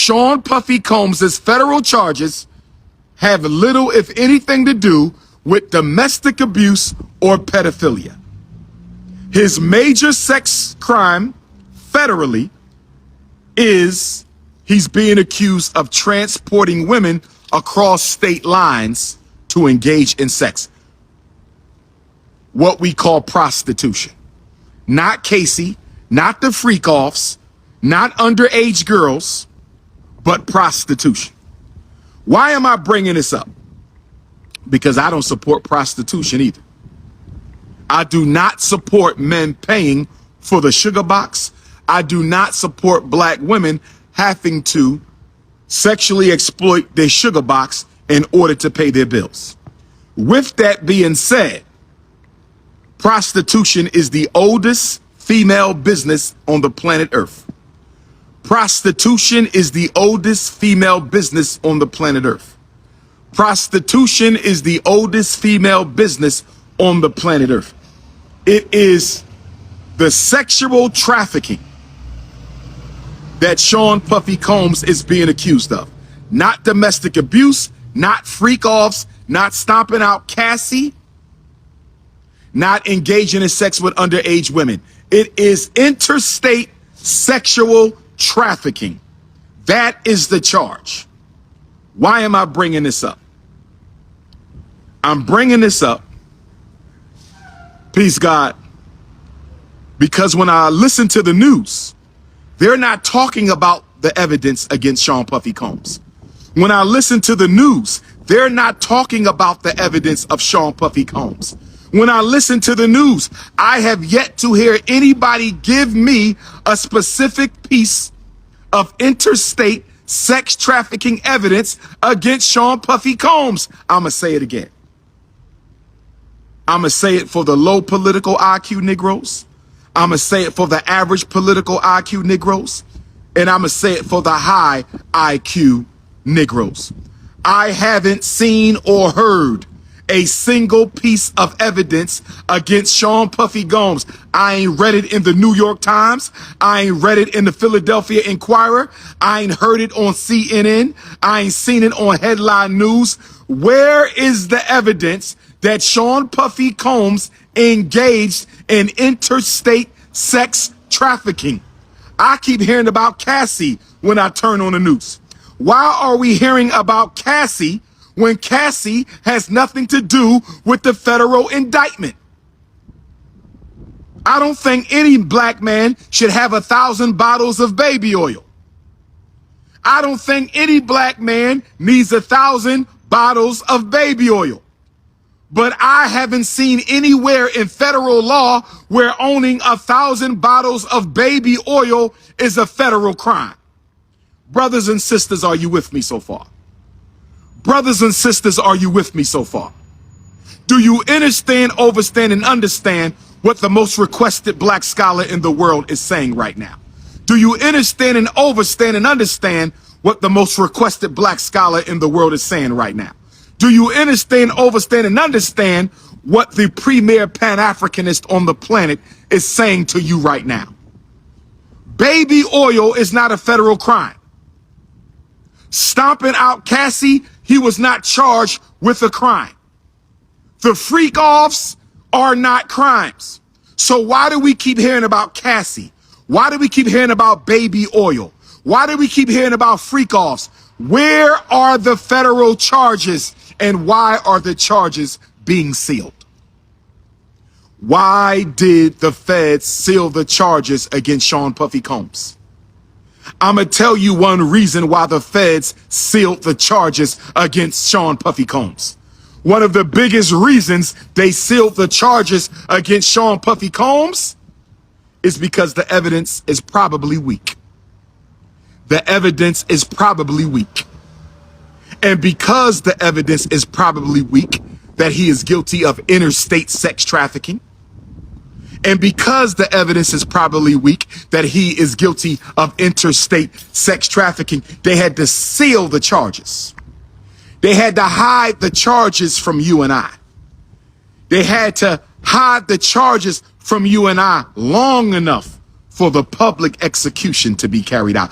Sean Puffy Combs' federal charges have little, if anything, to do with domestic abuse or pedophilia. His major sex crime federally is he's being accused of transporting women across state lines to engage in sex. What we call prostitution. Not Casey, not the freak-offs, not underage girls, but prostitution. Why am I bringing this up? Because I don't support prostitution either. I do not support men paying for the sugar box. I do not support black women having to sexually exploit their sugar box in order to pay their bills. With that being said, prostitution is the oldest female business on the planet Earth. Prostitution is the oldest female business on the planet Earth. Prostitution is the oldest female business on the planet Earth. It is the sexual trafficking that Sean Puffy Combs is being accused of. Not domestic abuse, not freak-offs, not stomping out Cassie, not engaging in sex with underage women. It is interstate sexual trafficking. That is the charge. Why am I bringing this up? I'm bringing this up, peace God, because when I listen to the news, they're not talking about the evidence against Sean Puffy Combs. When I listen to the news, they're not talking about the evidence of Sean Puffy Combs. When I listen to the news, I have yet to hear anybody give me a specific piece of interstate sex trafficking evidence against Sean Puffy Combs. I'ma say it again. I'ma say it for the low political IQ Negroes. I'ma say it for the average political IQ Negroes. And I'ma say it for the high IQ Negroes. I haven't seen or heard a single piece of evidence against Sean Puffy Combs. I ain't read it in the New York Times. I ain't read it in the Philadelphia Inquirer. I ain't heard it on CNN. I ain't seen it on headline news. Where is the evidence that Sean Puffy Combs engaged in interstate sex trafficking? I keep hearing about Cassie when I turn on the news. Why are we hearing about Cassie when Cassie has nothing to do with the federal indictment? I don't think any black man should have 1,000 bottles of baby oil. I don't think any black man needs 1,000 bottles of baby oil. But I haven't seen anywhere in federal law where owning 1,000 bottles of baby oil is a federal crime. Brothers and sisters, are you with me so far? Brothers and sisters, are you with me so far? Do you understand, overstand, and understand what the most requested black scholar in the world is saying right now? Do you understand and overstand and understand what the most requested black scholar in the world is saying right now? Do you understand, overstand, and understand what the premier Pan-Africanist on the planet is saying to you right now? Baby oil is not a federal crime. Stomping out Cassie, he was not charged with a crime. The freak-offs are not crimes. So why do we keep hearing about Cassie? Why do we keep hearing about baby oil? Why do we keep hearing about freak-offs? Where are the federal charges, and why are the charges being sealed? Why did the feds seal the charges against Sean Puffy Combs? I'm going to tell you one reason why the feds sealed the charges against Sean Puffy Combs. One of the biggest reasons they sealed the charges against Sean Puffy Combs is because the evidence is probably weak. The evidence is probably weak. And because the evidence is probably weak that he is guilty of interstate sex trafficking, and because the evidence is probably weak that he is guilty of interstate sex trafficking, they had to seal the charges. They had to hide the charges from you and I. They had to hide the charges from you and I long enough for the public execution to be carried out.